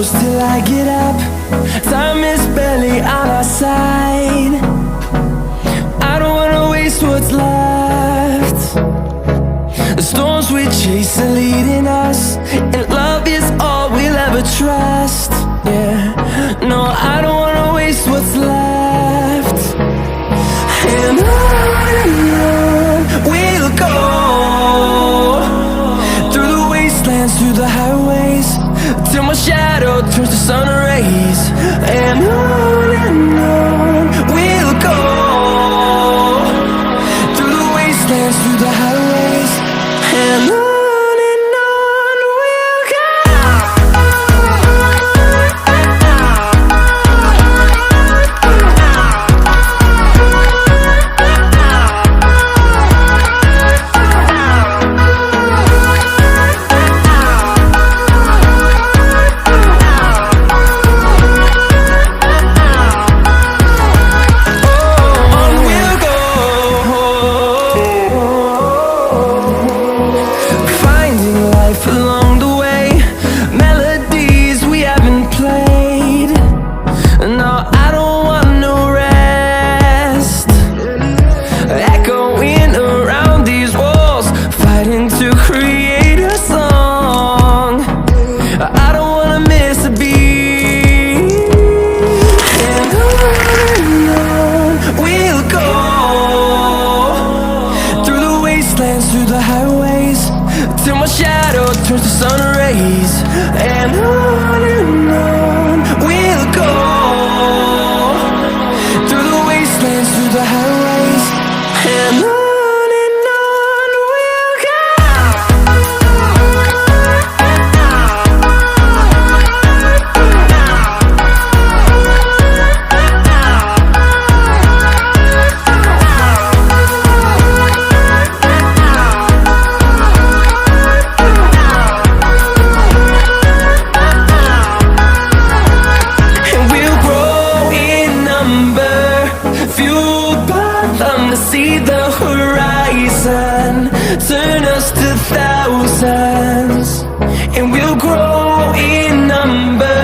close till I get up. Time is barely on our side. I don't wanna waste what's left. The storms we chase are leading us, and love is all we'll ever trust. Yeah, no, I don't wanna waste what's left. And on we'll go, through the wastelands, through the highways, till my shadow turns to sun rays. And on we'll go, through the wastelands, through the highways, and on we'll go. Through the highways, till my shadow turns to sun rays. And on we'll go, through the wastelands, through the highways, and on we'll go. See the horizon, turn us to thousands, and we'll grow in number,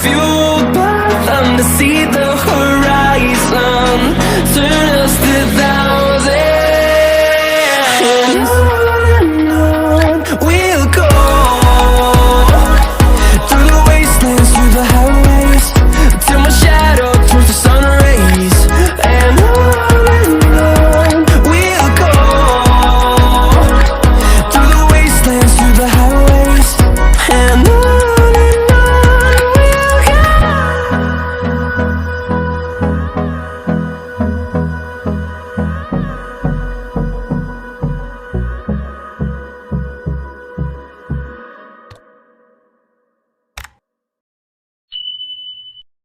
fueled by them to see the horizon.